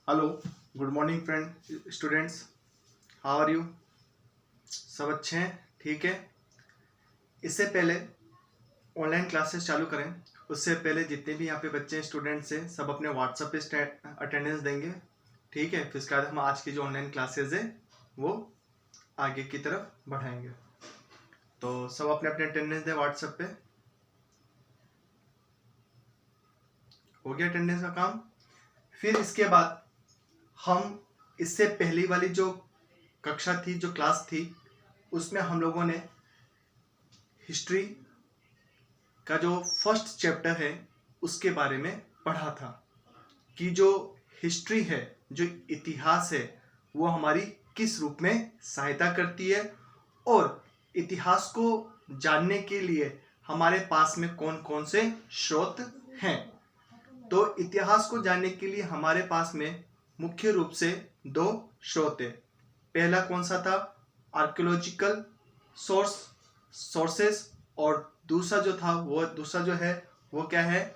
Hello, good morning friend students. How are you? सब अच्छे हैं? ठीक है। इससे पहले ऑनलाइन क्लासेस चालू करें उससे पहले जितने भी यहाँ पे बच्चे स्टूडेंट्स हैं सब अपने व्हाट्सएप पे अटेंडेंस देंगे। ठीक है, फिर उसके बाद हम आज की जो ऑनलाइन क्लासेस है वो आगे की तरफ बढ़ाएंगे। तो सब अपने अपने अटेंडेंस दें व्हाट्सएप पे। हो गया अटेंडेंस का काम। फिर इसके बाद हम इससे पहली वाली जो कक्षा थी, जो क्लास थी, उसमें हम लोगों ने हिस्ट्री का जो फर्स्ट चैप्टर है उसके बारे में पढ़ा था कि जो हिस्ट्री है, जो इतिहास है, वो हमारी किस रूप में सहायता करती है और इतिहास को जानने के लिए हमारे पास में कौन कौन से स्रोत हैं। तो इतिहास को जानने के लिए हमारे पास में मुख्य रूप से दो स्रोत है। पहला कौन सा था? आर्कियोलॉजिकल सोर्सेस, और दूसरा जो है वो क्या है?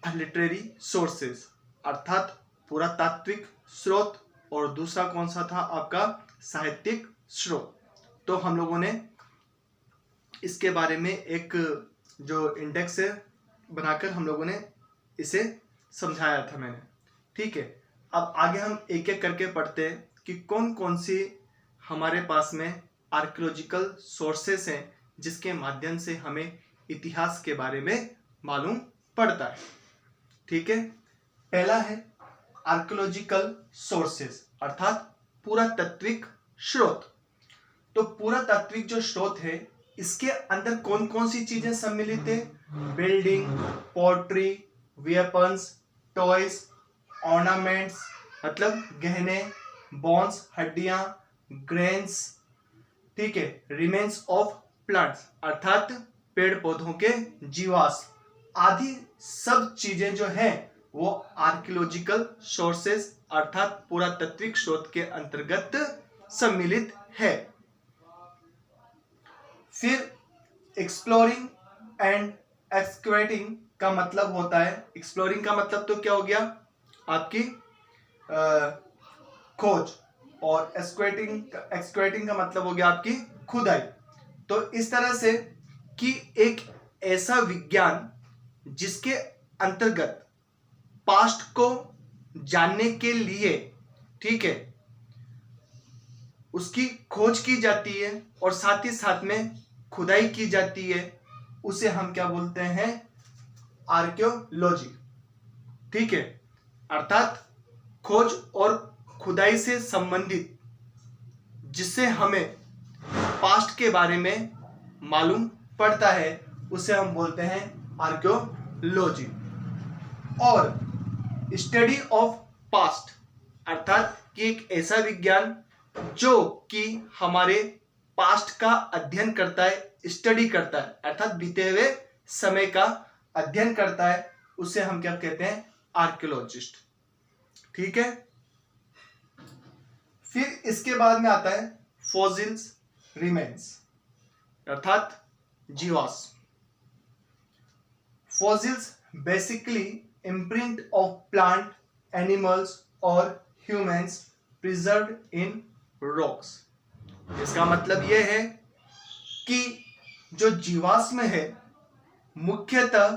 लिटरेरी सोर्सेस, अर्थात पुरातात्विक स्रोत। और दूसरा कौन सा था आपका? साहित्यिक स्रोत। तो हम लोगों ने इसके बारे में एक जो इंडेक्स है बनाकर हम लोगों ने इसे समझाया था मैंने। ठीक है, अब आगे हम एक एक करके पढ़ते हैं कि कौन कौन सी हमारे पास में आर्कियोलॉजिकल सोर्सेस हैं जिसके माध्यम से हमें इतिहास के बारे में मालूम पड़ता है। ठीक है, पहला है आर्कियोलॉजिकल सोर्सेस अर्थात पुरातात्विक स्रोत। तो पुरातात्विक जो स्रोत है इसके अंदर कौन कौन सी चीजें सम्मिलित है? Building, pottery, weapons, toys, ornaments मतलब गहने, बोन्स हड्डियां, ग्रेन्स, ठीक है, रिमेन्स ऑफ प्लांट्स अर्थात पेड़ पौधों के जीवाश्म, आदि सब चीजें जो हैं वो आर्कियोलॉजिकल सोर्सेस अर्थात पुरातात्विक स्रोत के अंतर्गत सम्मिलित है। फिर एक्सप्लोरिंग एंड एक्सकवेटिंग का मतलब होता है, एक्सप्लोरिंग का मतलब तो क्या हो गया आपकी खोज, और एक्सक्वेटिंग का मतलब हो गया आपकी खुदाई। तो इस तरह से कि एक ऐसा विज्ञान जिसके अंतर्गत पास्ट को जानने के लिए, ठीक है, उसकी खोज की जाती है और साथ ही साथ में खुदाई की जाती है, उसे हम क्या बोलते हैं? आर्कियोलॉजी। ठीक है, अर्थात खोज और खुदाई से संबंधित जिससे हमें पास्ट के बारे में मालूम पड़ता है उसे हम बोलते हैं आर्कियोलॉजी। और स्टडी ऑफ पास्ट अर्थात कि एक ऐसा विज्ञान जो कि हमारे पास्ट का अध्ययन करता है, स्टडी करता है, अर्थात बीते हुए समय का अध्ययन करता है, उसे हम क्या कहते हैं? आर्कियोलॉजिस्ट। ठीक है, फिर इसके बाद में आता है फॉसिल्स रिमेन्स अर्थात जीवाश्म। Fossils basically imprint of plant, animals और ह्यूमंस प्रिजर्व्ड इन रॉक्स। इसका मतलब यह है कि जो जीवाश्म है मुख्यतः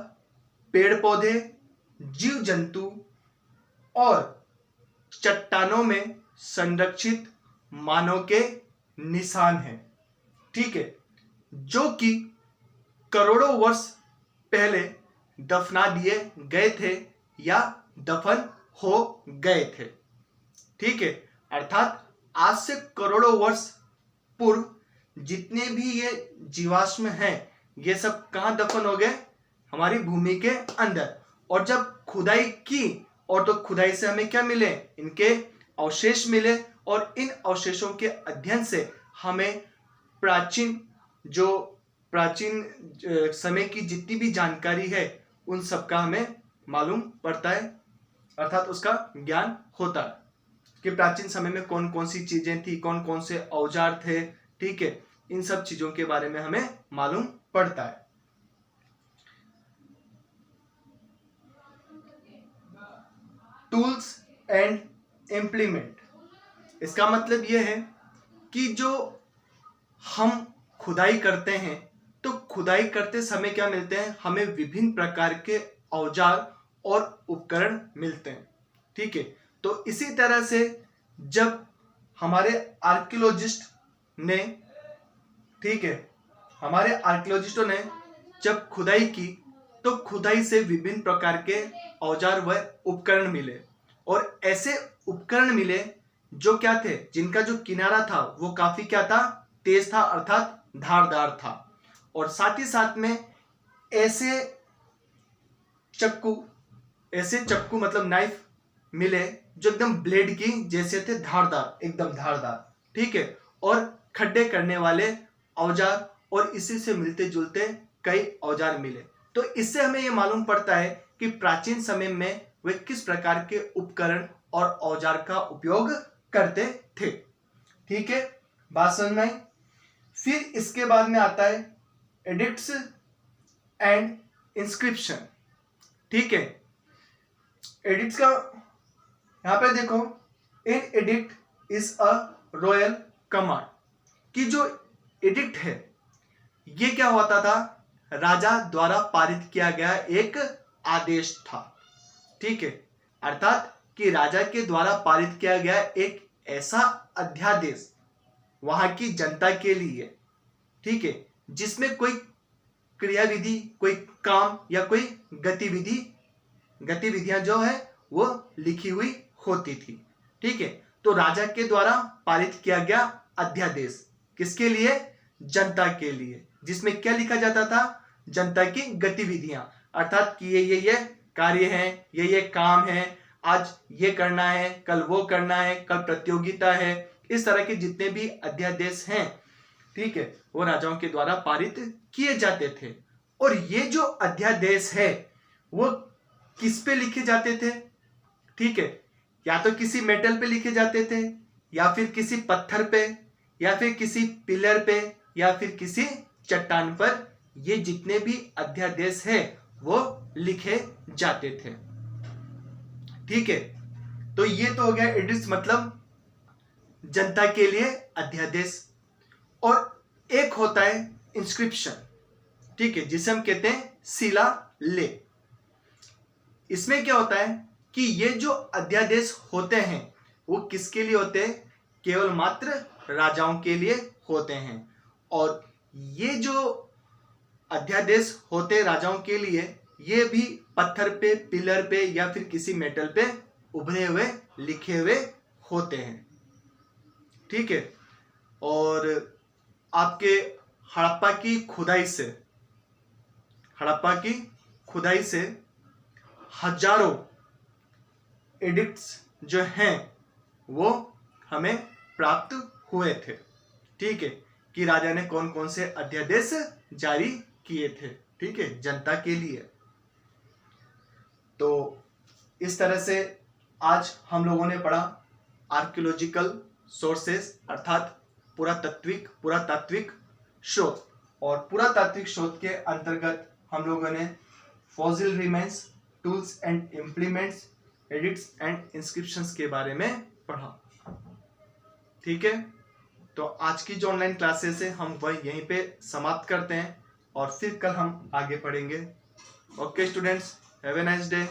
पेड़ पौधे, जीव जंतु और चट्टानों में संरक्षित मानव के निशान हैं। ठीक है, जो कि करोड़ों वर्ष पहले दफना दिए गए थे या दफन हो गए थे। ठीक है, अर्थात आज से करोड़ों वर्ष पूर्व जितने भी ये जीवाश्म हैं ये सब कहां दफन हो गए? हमारी भूमि के अंदर। और जब खुदाई की और तो खुदाई से हमें क्या मिले? इनके अवशेष मिले, और इन अवशेषों के अध्ययन से हमें प्राचीन समय की जितनी भी जानकारी है उन सब का हमें मालूम पड़ता है, अर्थात उसका ज्ञान होता है कि प्राचीन समय में कौन कौन सी चीजें थी, कौन कौन से औजार थे। ठीक है, इन सब चीजों के बारे में हमें मालूम पड़ता है। Tools and implement. इसका मतलब यह है कि जो हम खुदाई करते हैं तो खुदाई करते समय क्या मिलते हैं, हमें विभिन्न प्रकार के औजार और उपकरण मिलते हैं। ठीक है, तो इसी तरह से जब हमारे आर्कियोलॉजिस्ट ने, ठीक है, हमारे आर्कियोलॉजिस्टों ने जब खुदाई की तो खुदाई से विभिन्न प्रकार के औजार व उपकरण मिले, और ऐसे उपकरण मिले जो क्या थे, जिनका जो किनारा था वो काफी क्या था, तेज था, अर्थात धारदार था। और साथ ही साथ में ऐसे चक्कू मतलब नाइफ मिले जो एकदम ब्लेड की जैसे थे, धारदार, एकदम धारदार। ठीक है, और खड्डे करने वाले औजार और इसी से मिलते जुलते कई औजार मिले। तो इससे हमें यह मालूम पड़ता है कि प्राचीन समय में वे किस प्रकार के उपकरण और औजार का उपयोग करते थे। ठीक है, बात समझ में आई। फिर इसके बाद में आता है एडिक्ट्स एंड इंस्क्रिप्शन। ठीक है, एडिक्ट्स का यहां पे देखो, an edict is a royal command, कि जो एडिक्ट है ये क्या होता था, राजा द्वारा पारित किया गया एक आदेश था। ठीक है, अर्थात कि राजा के द्वारा पारित किया गया एक ऐसा अध्यादेश वहां की जनता के लिए, ठीक है, जिसमें कोई क्रियाविधि, कोई काम या कोई गतिविधियां जो है वो लिखी हुई होती थी। ठीक है, तो राजा के द्वारा पारित किया गया अध्यादेश किसके लिए, जनता के लिए, जिसमें क्या लिखा जाता था, जनता की गतिविधियां, अर्थात कि ये कार्य हैं, ये काम है, आज ये करना है, कल वो करना है, कल प्रतियोगिता है, इस तरह के जितने भी अध्यादेश हैं, ठीक है, वो राजाओं के द्वारा पारित किए जाते थे। और ये जो अध्यादेश है वो किस पे लिखे जाते थे, ठीक है, या तो किसी मेटल पे लिखे जाते थे, या फिर किसी पत्थर पे, या फिर किसी पिलर पे, या फिर किसी चट्टान पर, ये जितने भी अध्यादेश है वो लिखे जाते थे। ठीक है, तो ये तो हो गया एडिक्ट्स, मतलब जनता के लिए अध्यादेश। और एक होता है इंस्क्रिप्शन, ठीक है, जिसे हम कहते हैं शिलालेख। इसमें क्या होता है कि ये जो अध्यादेश होते हैं वो किसके लिए होते हैं, केवल मात्र राजाओं के लिए होते हैं। और ये जो अध्यादेश होते हैं राजाओं के लिए, ये भी पत्थर पे, पिलर पे, या फिर किसी मेटल पे उभरे हुए, लिखे हुए होते हैं। ठीक है, और आपके हड़प्पा की खुदाई से हजारों एडिक्ट्स जो हैं वो हमें प्राप्त हुए थे। ठीक है, कि राजा ने कौन कौन से अध्यादेश जारी किए थे, ठीक है, जनता के लिए। तो इस तरह से आज हम लोगों ने पढ़ा आर्कियोलॉजिकल सोर्सेस, अर्थात पुरातात्विक स्रोत। और पुरातात्विक स्रोत के अंतर्गत हम लोगों ने fossil remains, tools and implements, addicts and inscriptions के बारे में पढ़ा। ठीक है, तो आज की जो ऑनलाइन क्लासेस है हम वह यहीं पे समाप्त करते हैं, और फिर कल हम आगे पढ़ेंगे। Okay students, have a nice day.